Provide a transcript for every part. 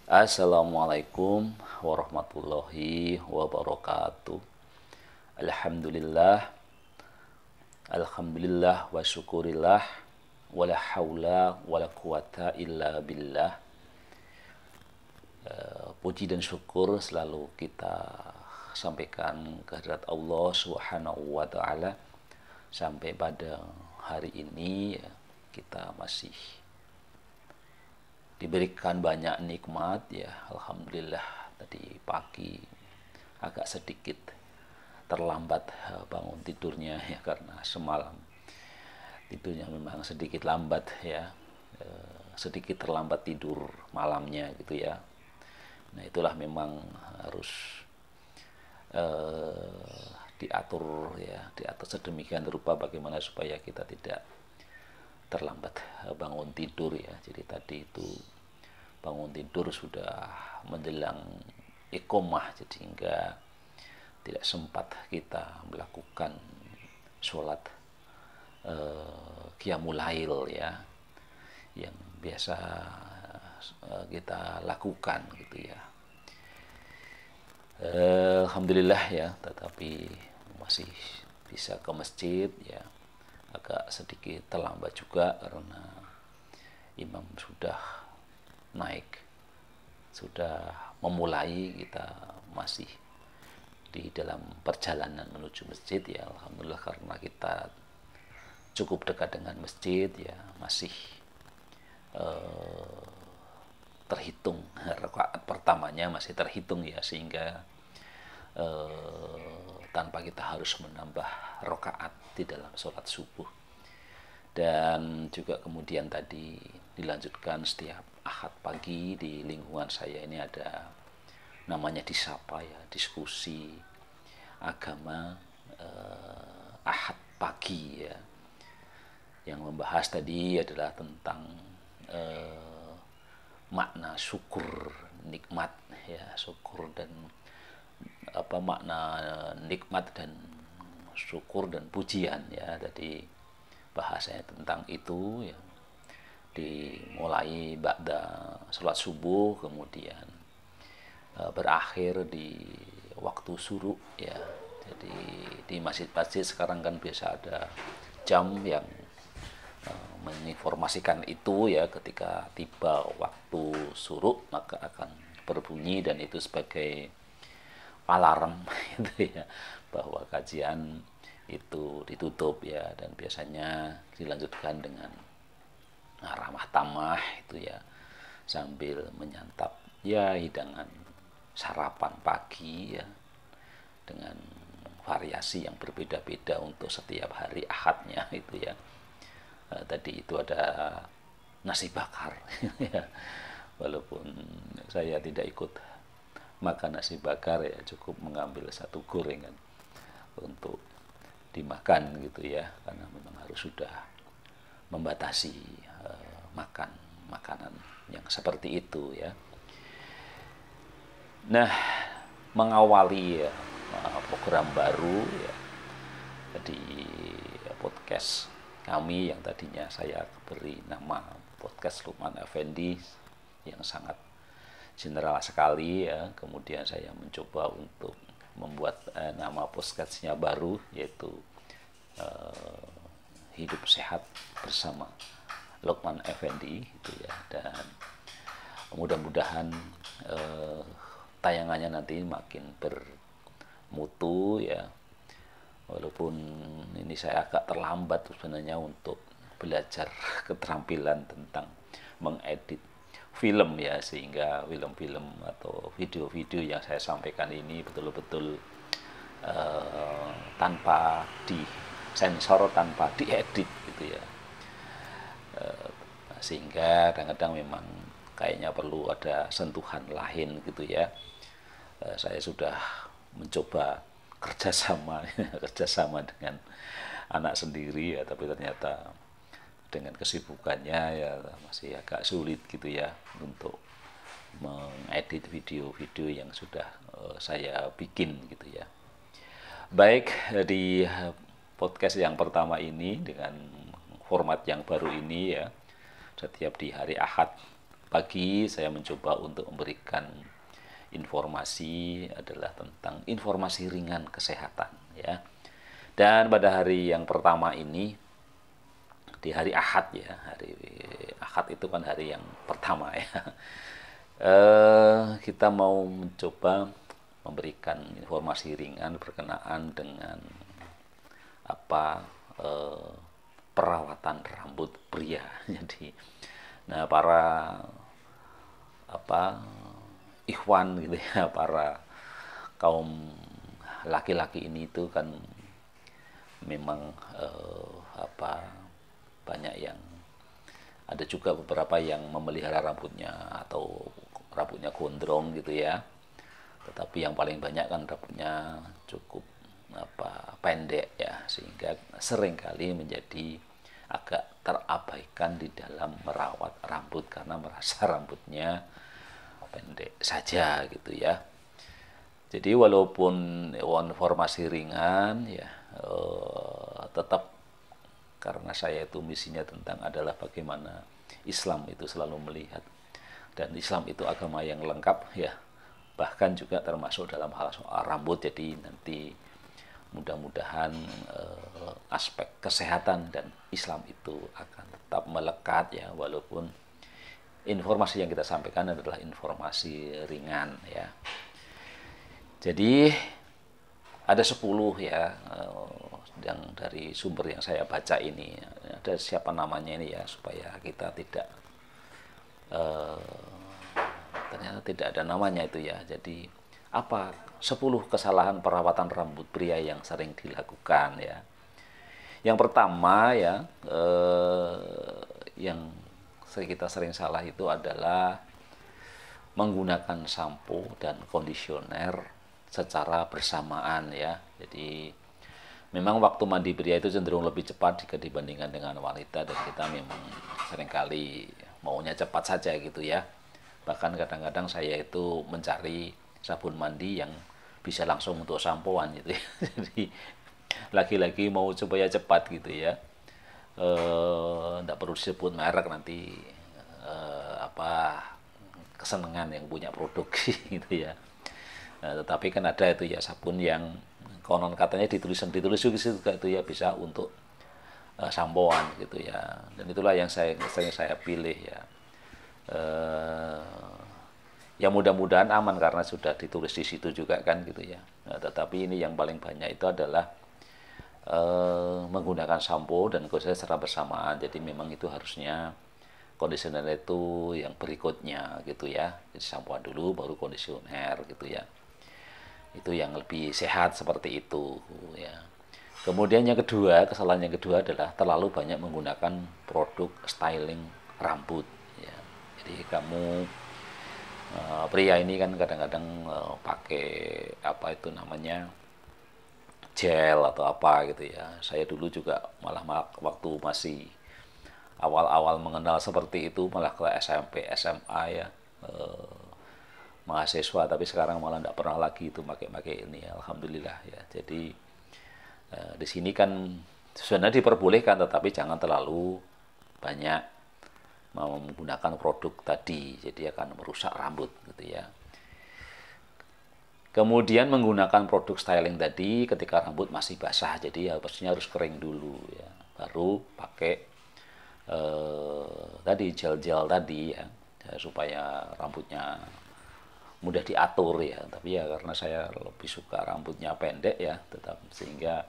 Assalamualaikum warahmatullahi wabarakatuh. Alhamdulillah, alhamdulillah wa syukurillah, wala haula wala quwata illa billah. Puji dan syukur selalu kita sampaikan kehadirat Allah Subhanahu wa taala. Sampai pada hari ini kita masih diberikan banyak nikmat ya, alhamdulillah. Tadi pagi agak sedikit terlambat bangun tidurnya ya, karena semalam tidurnya memang sedikit lambat ya, sedikit terlambat tidur malamnya gitu ya. Nah itulah memang harus diatur ya, diatur sedemikian rupa bagaimana supaya kita tidak terlambat bangun tidur ya. Jadi tadi itu bangun tidur sudah menjelang iqomah, jadi hingga tidak sempat kita melakukan sholat qiyamul lail ya, yang biasa kita lakukan gitu ya. Alhamdulillah ya, tetapi masih bisa ke masjid ya. Agak sedikit terlambat juga karena imam sudah naik, sudah memulai, kita masih di dalam perjalanan menuju masjid ya. Alhamdulillah karena kita cukup dekat dengan masjid ya, masih terhitung rakaat pertamanya masih terhitung ya, sehingga tanpa kita harus menambah rakaat di dalam sholat subuh. Dan juga kemudian tadi dilanjutkan setiap Ahad pagi di lingkungan saya ini ada namanya disapa ya, diskusi agama Ahad pagi ya, yang membahas tadi adalah tentang makna syukur, nikmat ya, syukur dan makna nikmat dan syukur dan pujian ya. Tadi bahasanya tentang itu ya, dimulai ba'da sholat subuh, kemudian berakhir di waktu syuruk ya. Jadi di masjid-masjid sekarang kan biasa ada jam yang menginformasikan itu ya, ketika tiba waktu syuruk maka akan berbunyi, dan itu sebagai alarm gitu ya, bahwa kajian itu ditutup ya. Dan biasanya dilanjutkan dengan ramah tamah itu ya, sambil menyantap ya hidangan sarapan pagi ya, dengan variasi yang berbeda-beda untuk setiap hari Ahadnya itu ya. Tadi itu ada nasi bakar ya, walaupun saya tidak ikut makan nasi bakar ya, cukup mengambil satu gorengan untuk dimakan gitu ya, karena memang harus sudah membatasi makan makanan yang seperti itu ya. Nah, mengawali ya, program baru ya, di podcast kami yang tadinya saya beri nama podcast Luqman Effendi, yang sangat general sekali ya. Kemudian saya mencoba untuk membuat nama podcastnya baru, yaitu Hidup Sehat Bersama Luqman Effendi gitu ya. Dan mudah-mudahan tayangannya nanti makin bermutu ya, walaupun ini saya agak terlambat sebenarnya untuk belajar keterampilan tentang mengedit film ya, sehingga film-film atau video-video yang saya sampaikan ini betul-betul tanpa disensor, tanpa diedit gitu ya. Sehingga kadang-kadang memang kayaknya perlu ada sentuhan lain gitu ya. Saya sudah mencoba kerjasama dengan anak sendiri ya, tapi ternyata dengan kesibukannya ya masih agak sulit gitu ya untuk mengedit video-video yang sudah saya bikin gitu ya. Baik, di podcast yang pertama ini dengan format yang baru ini ya, setiap di hari Ahad pagi saya mencoba untuk memberikan informasi adalah tentang informasi ringan kesehatan ya. Dan pada hari yang pertama ini, di hari Ahad ya, hari Ahad itu kan hari yang pertama ya. Kita mau mencoba memberikan informasi ringan berkenaan dengan apa perawatan rambut pria. Jadi, nah para ikhwan gitu ya, para kaum laki-laki ini itu kan memang banyak yang ada juga beberapa yang memelihara rambutnya atau rambutnya gondrong gitu ya. Tetapi yang paling banyak kan rambutnya cukup pendek ya, sehingga seringkali menjadi agak terabaikan di dalam merawat rambut karena merasa rambutnya pendek saja gitu ya. Jadi walaupun informasi ringan ya, tetap karena saya itu misinya tentang adalah bagaimana Islam itu selalu melihat, dan Islam itu agama yang lengkap ya, bahkan juga termasuk dalam hal soal rambut. Jadi nanti mudah-mudahan aspek kesehatan dan Islam itu akan tetap melekat ya, walaupun informasi yang kita sampaikan adalah informasi ringan ya. Jadi ada 10 ya, yang dari sumber yang saya baca ini, ada siapa namanya ini ya, supaya kita tidak ternyata tidak ada namanya itu ya. Jadi apa 10 kesalahan perawatan rambut pria yang sering dilakukan ya. Yang pertama ya, yang kita sering salah itu adalah menggunakan sampo dan kondisioner secara bersamaan ya. Jadi memang waktu mandi pria itu cenderung lebih cepat jika dibandingkan dengan wanita, dan kita memang seringkali maunya cepat saja gitu ya. Bahkan kadang-kadang saya itu mencari sabun mandi yang bisa langsung untuk sampoan gitu ya. Jadi lagi-lagi mau supaya cepat gitu ya. Tidak perlu disebut merek, nanti kesenangan yang punya produk gitu ya. Tetapi kan ada itu ya sabun yang konon katanya ditulis juga itu ya, bisa untuk sampoan gitu ya. Dan itulah yang sering saya pilih ya. Ya mudah-mudahan aman karena sudah ditulis di situ juga kan gitu ya. Nah, tetapi ini yang paling banyak itu adalah menggunakan sampo dan kondisioner secara bersamaan. Jadi memang itu harusnya kondisioner itu yang berikutnya gitu ya. Jadi sampoan dulu baru kondisioner gitu ya. Itu yang lebih sehat seperti itu ya. Kemudian yang kedua, kesalahan yang kedua adalah terlalu banyak menggunakan produk styling rambut ya. Jadi kamu pria ini kan kadang-kadang pakai apa itu namanya gel atau apa gitu ya. Saya dulu juga malah waktu masih awal-awal mengenal seperti itu malah ke SMP, SMA ya, mahasiswa, tapi sekarang malah tidak pernah lagi itu pakai ini ya, alhamdulillah ya. Jadi di sini kan sebenarnya diperbolehkan, tetapi jangan terlalu banyak menggunakan produk tadi, jadi akan merusak rambut gitu ya. Kemudian menggunakan produk styling tadi ketika rambut masih basah, jadi ya pastinya harus kering dulu ya, baru pakai tadi gel-gel tadi ya, supaya rambutnya mudah diatur ya. Tapi ya karena saya lebih suka rambutnya pendek ya, tetap sehingga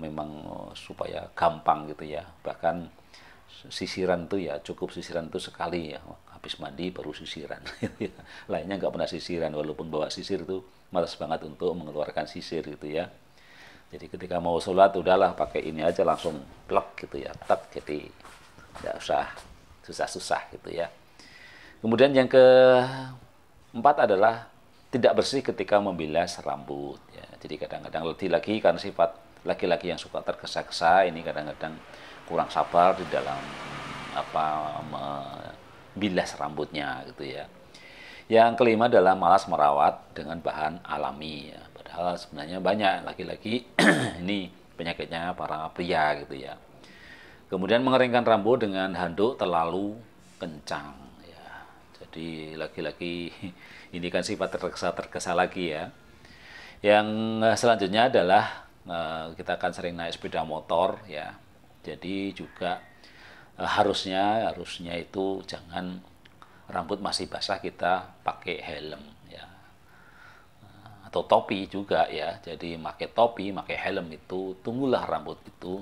memang supaya gampang gitu ya. Bahkan sisiran tuh ya cukup sisiran tuh sekali ya, habis mandi baru sisiran. Lainnya nggak pernah sisiran, walaupun bawa sisir tuh malas banget untuk mengeluarkan sisir gitu ya. Jadi ketika mau sholat udahlah pakai ini aja langsung plek gitu ya, tak, jadi nggak usah susah-susah gitu ya. Kemudian yang keempat adalah tidak bersih ketika membilas rambut ya. Jadi kadang-kadang lagi kan sifat laki-laki yang suka tergesa-gesa ini kadang-kadang kurang sabar di dalam membilas rambutnya gitu ya. Yang kelima adalah malas merawat dengan bahan alami ya. Padahal sebenarnya banyak laki-laki ini penyakitnya para pria gitu ya. Kemudian mengeringkan rambut dengan handuk terlalu kencang ya. Jadi lagi-lagi ini kan sifat tergesa-tergesa lagi ya. Yang selanjutnya adalah kita akan sering naik sepeda motor ya. Jadi juga harusnya itu jangan rambut masih basah kita pakai helm ya, atau topi juga ya. Jadi pakai topi, pakai helm itu tunggulah rambut itu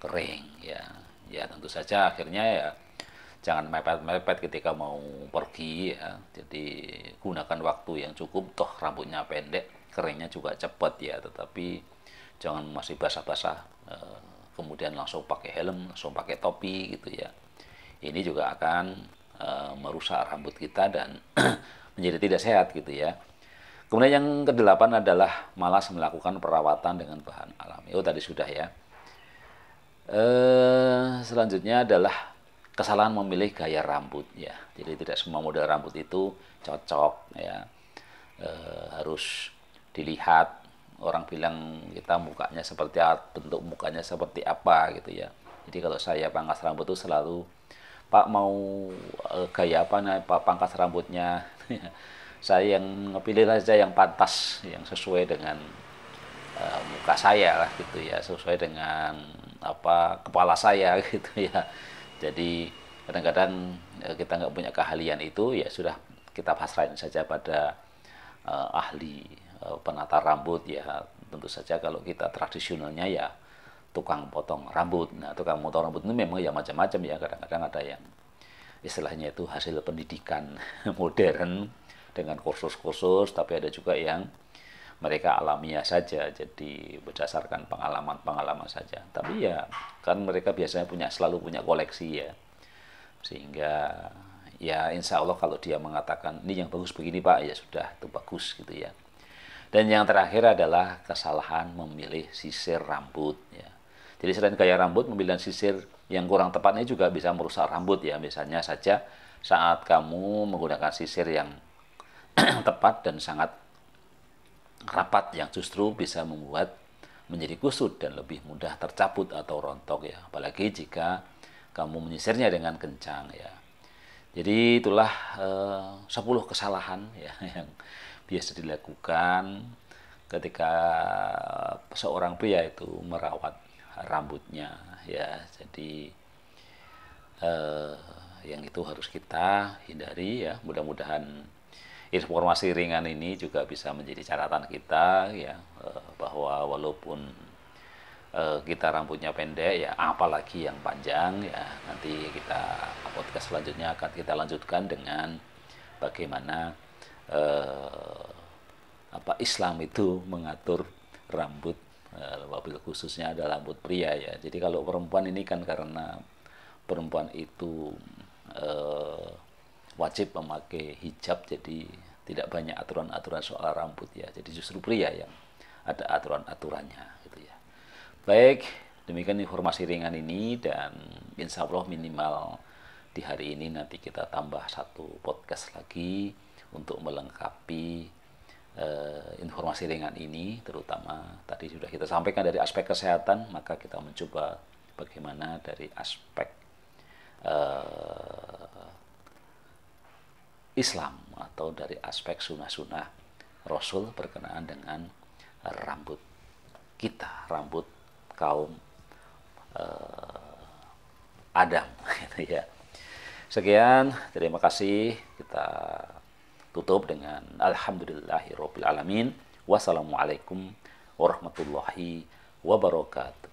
kering ya. Ya tentu saja akhirnya ya jangan mepet-mepet ketika mau pergi ya. Jadi gunakan waktu yang cukup, toh rambutnya pendek, keringnya juga cepat ya. Tetapi jangan masih basah-basah kemudian langsung pakai helm, langsung pakai topi gitu ya. Ini juga akan merusak rambut kita dan menjadi tidak sehat gitu ya. Kemudian yang kedelapan adalah malas melakukan perawatan dengan bahan alami. Oh tadi sudah ya. Selanjutnya adalah kesalahan memilih gaya rambut ya. Jadi tidak semua model rambut itu cocok ya. Harus dilihat, orang bilang kita mukanya seperti apa, bentuk mukanya seperti apa gitu ya. Jadi kalau saya pangkas rambut itu selalu, Pak mau gaya apa nih Pak pangkas rambutnya? Saya yang pilih saja yang pantas, yang sesuai dengan muka saya lah gitu ya, sesuai dengan apa kepala saya gitu ya. Jadi kadang-kadang kita nggak punya keahlian itu, ya sudah kita pasrahin saja pada ahli penata rambut ya. Tentu saja kalau kita tradisionalnya ya tukang potong rambut. Nah tukang potong rambut itu memang ya macam-macam ya. Kadang-kadang ada yang istilahnya itu hasil pendidikan modern dengan kursus-kursus, tapi ada juga yang mereka alamiah saja, jadi berdasarkan pengalaman-pengalaman saja. Tapi ya kan mereka biasanya selalu punya koleksi ya, sehingga ya insya Allah kalau dia mengatakan ini yang bagus begini Pak, ya sudah itu bagus gitu ya. Dan yang terakhir adalah kesalahan memilih sisir rambut ya. Jadi selain gaya rambut, pemilihan sisir yang kurang tepatnya juga bisa merusak rambut ya. Misalnya saja saat kamu menggunakan sisir yang tepat dan sangat rapat, yang justru bisa membuat menjadi kusut dan lebih mudah tercabut atau rontok ya. Apalagi jika kamu menyisirnya dengan kencang ya. Jadi itulah 10 kesalahan ya yang biasa dilakukan ketika seorang pria itu merawat rambutnya ya. Jadi yang itu harus kita hindari ya. Mudah-mudahan informasi ringan ini juga bisa menjadi catatan kita ya, bahwa walaupun kita rambutnya pendek ya, apalagi yang panjang ya. Nanti kita podcast selanjutnya akan kita lanjutkan dengan bagaimana Islam itu mengatur rambut, wabil khususnya ada rambut pria ya. Jadi kalau perempuan ini kan karena perempuan itu wajib memakai hijab, jadi tidak banyak aturan-aturan soal rambut ya. Jadi justru pria yang ada aturan-aturannya gitu ya. Baik, demikian informasi ringan ini, dan insya Allah minimal di hari ini nanti kita tambah satu podcast lagi untuk melengkapi informasi ringan ini. Terutama tadi sudah kita sampaikan dari aspek kesehatan, maka kita mencoba bagaimana dari aspek Islam atau dari aspek sunnah-sunnah Rasul berkenaan dengan rambut kita, rambut kaum Adam gitu ya. Sekian, terima kasih. Kita tutup dengan alhamdulillahirabbil alamin. Wassalamualaikum warahmatullahi wabarakatuh.